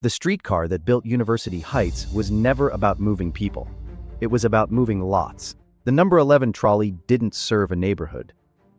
The streetcar that built University Heights was never about moving people. It was about moving lots. The number 11 trolley didn't serve a neighborhood.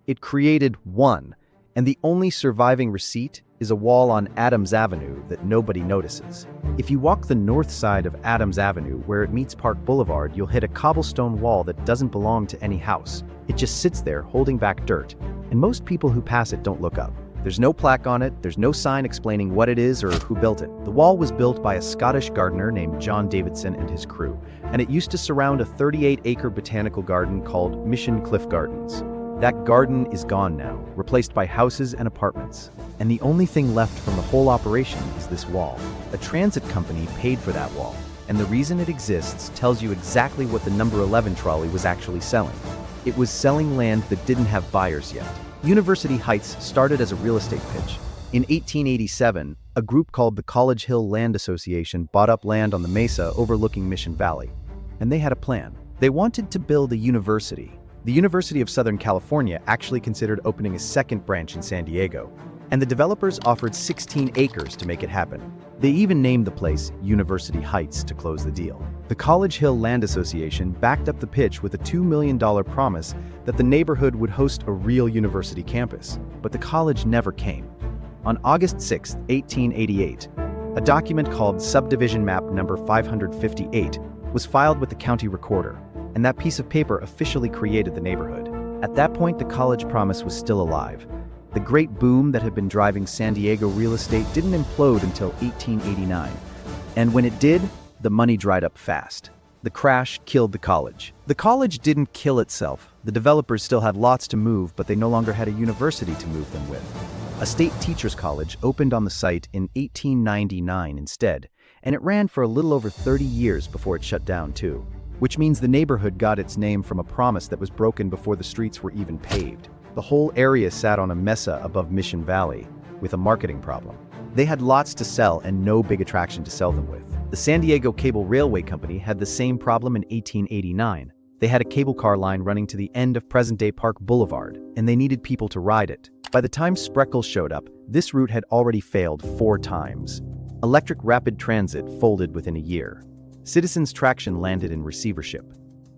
It created one, and the only surviving receipt is a wall on Adams Avenue that nobody notices. If you walk the north side of Adams Avenue where it meets Park Boulevard, you'll hit a cobblestone wall that doesn't belong to any house. It just sits there holding back dirt, and most people who pass it don't look up. There's no plaque on it, there's no sign explaining what it is or who built it. The wall was built by a Scottish gardener named John Davidson and his crew, and it used to surround a 38-acre botanical garden called Mission Cliff Gardens. That garden is gone now, replaced by houses and apartments. And the only thing left from the whole operation is this wall. A transit company paid for that wall, and the reason it exists tells you exactly what the number 11 trolley was actually selling. It was selling land that didn't have buyers yet. University Heights started as a real estate pitch. In 1887, a group called the College Hill Land Association bought up land on the mesa overlooking Mission Valley. And they had a plan. They wanted to build a university. The University of Southern California actually considered opening a second branch in San Diego, and the developers offered 16 acres to make it happen. They even named the place University Heights to close the deal. The College Hill Land Association backed up the pitch with a $2 million promise that the neighborhood would host a real university campus, but the college never came. On August 6, 1888, a document called Subdivision Map number 558 was filed with the county recorder, and that piece of paper officially created the neighborhood. At that point, the college promise was still alive. The great boom that had been driving San Diego real estate didn't implode until 1889. And when it did, the money dried up fast. The crash killed the college. The college didn't kill itself. The developers still had lots to move, but they no longer had a university to move them with. A state teachers college opened on the site in 1899 instead, and it ran for a little over 30 years before it shut down too. Which means the neighborhood got its name from a promise that was broken before the streets were even paved. The whole area sat on a mesa above Mission Valley, with a marketing problem. They had lots to sell and no big attraction to sell them with. The San Diego Cable Railway Company had the same problem in 1889. They had a cable car line running to the end of present-day Park Boulevard, and they needed people to ride it. By the time Spreckels showed up, this route had already failed 4 times. Electric rapid transit folded within a year. Citizens Traction landed in receivership.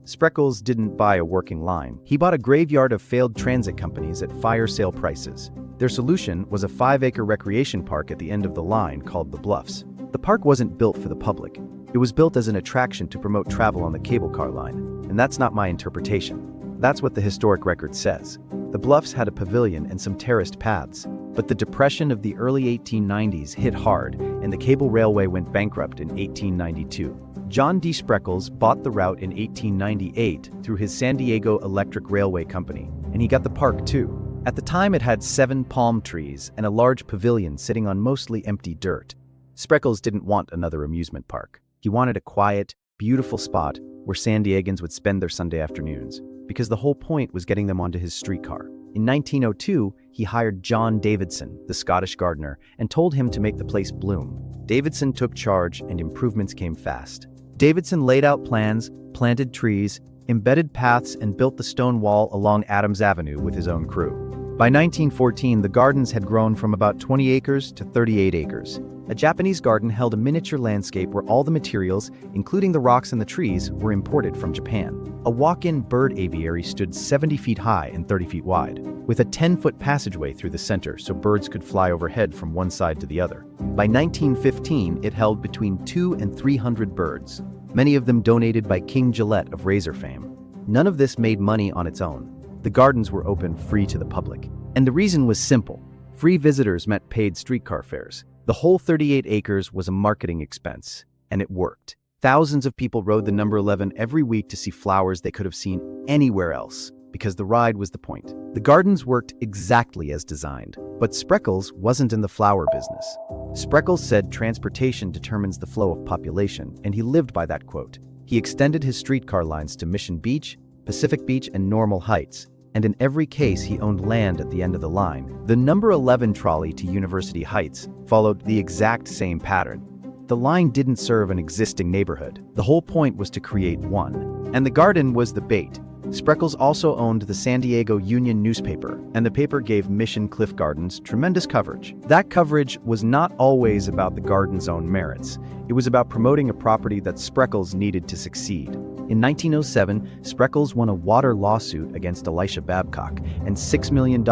Spreckels didn't buy a working line. He bought a graveyard of failed transit companies at fire sale prices. Their solution was a 5-acre recreation park at the end of the line called the Bluffs. The park wasn't built for the public. It was built as an attraction to promote travel on the cable car line. And that's not my interpretation. That's what the historic record says. The Bluffs had a pavilion and some terraced paths. But the depression of the early 1890s hit hard, and the cable railway went bankrupt in 1892. John D. Spreckels bought the route in 1898 through his San Diego Electric Railway Company, and he got the park too. At the time, it had 7 palm trees and a large pavilion sitting on mostly empty dirt. Spreckels didn't want another amusement park. He wanted a quiet, beautiful spot where San Diegans would spend their Sunday afternoons, because the whole point was getting them onto his streetcar. In 1902, he hired John Davidson, the Scottish gardener, and told him to make the place bloom. Davidson took charge, and improvements came fast. Davidson laid out plans, planted trees, embedded paths, and built the stone wall along Adams Avenue with his own crew. By 1914, the gardens had grown from about 20 acres to 38 acres. A Japanese garden held a miniature landscape where all the materials, including the rocks and the trees, were imported from Japan. A walk-in bird aviary stood 70 feet high and 30 feet wide, with a 10-foot passageway through the center so birds could fly overhead from one side to the other. By 1915, it held between 200 and 300 birds, many of them donated by King Gillette of razor fame. None of this made money on its own. The gardens were open free to the public. And the reason was simple. Free visitors meant paid streetcar fares. The whole 38 acres was a marketing expense, and it worked. Thousands of people rode the number 11 every week to see flowers they could have seen anywhere else, because the ride was the point. The gardens worked exactly as designed, but Spreckels wasn't in the flower business. Spreckels said transportation determines the flow of population, and he lived by that quote. He extended his streetcar lines to Mission Beach, Pacific Beach, and Normal Heights, and in every case he owned land at the end of the line. The number 11 trolley to University Heights followed the exact same pattern. The line didn't serve an existing neighborhood. The whole point was to create one. And the garden was the bait. Spreckels also owned the San Diego Union newspaper, and the paper gave Mission Cliff Gardens tremendous coverage. That coverage was not always about the garden's own merits. It was about promoting a property that Spreckels needed to succeed. In 1907, Spreckels won a water lawsuit against Elisha Babcock, and $6 million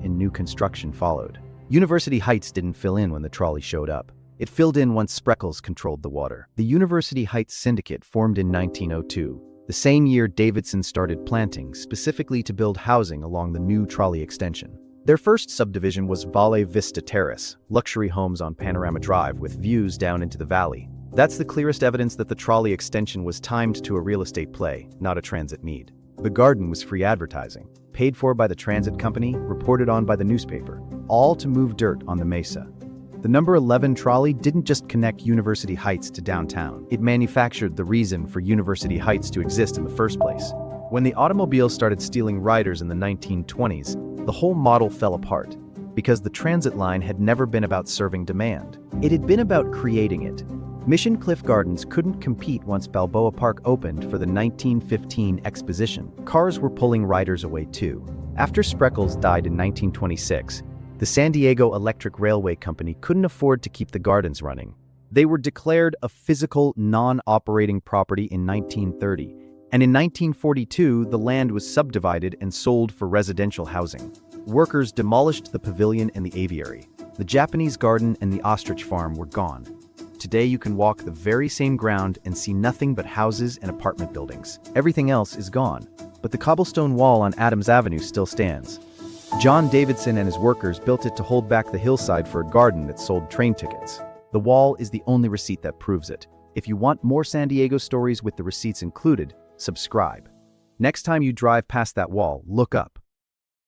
in new construction followed. University Heights didn't fill in when the trolley showed up. It filled in once Spreckels controlled the water. The University Heights Syndicate formed in 1902. The same year, Davidson started planting, specifically to build housing along the new trolley extension. Their first subdivision was Valle Vista Terrace, luxury homes on Panorama Drive with views down into the valley. That's the clearest evidence that the trolley extension was timed to a real estate play, not a transit need. The garden was free advertising, paid for by the transit company, reported on by the newspaper, all to move dirt on the mesa. The number 11 trolley didn't just connect University Heights to downtown. It manufactured the reason for University Heights to exist in the first place. When the automobile started stealing riders in the 1920s, the whole model fell apart, because the transit line had never been about serving demand. It had been about creating it. Mission Cliff Gardens couldn't compete once Balboa Park opened for the 1915 Exposition. Cars were pulling riders away too. After Spreckels died in 1926, the San Diego Electric Railway Company couldn't afford to keep the gardens running. They were declared a physical, non-operating property in 1930, and in 1942 the land was subdivided and sold for residential housing. Workers demolished the pavilion and the aviary. The Japanese garden and the ostrich farm were gone. Today you can walk the very same ground and see nothing but houses and apartment buildings. Everything else is gone, but the cobblestone wall on Adams Avenue still stands. John Davidson and his workers built it to hold back the hillside for a garden that sold train tickets. The wall is the only receipt that proves it. If you want more San Diego stories with the receipts included, subscribe. Next time you drive past that wall, look up.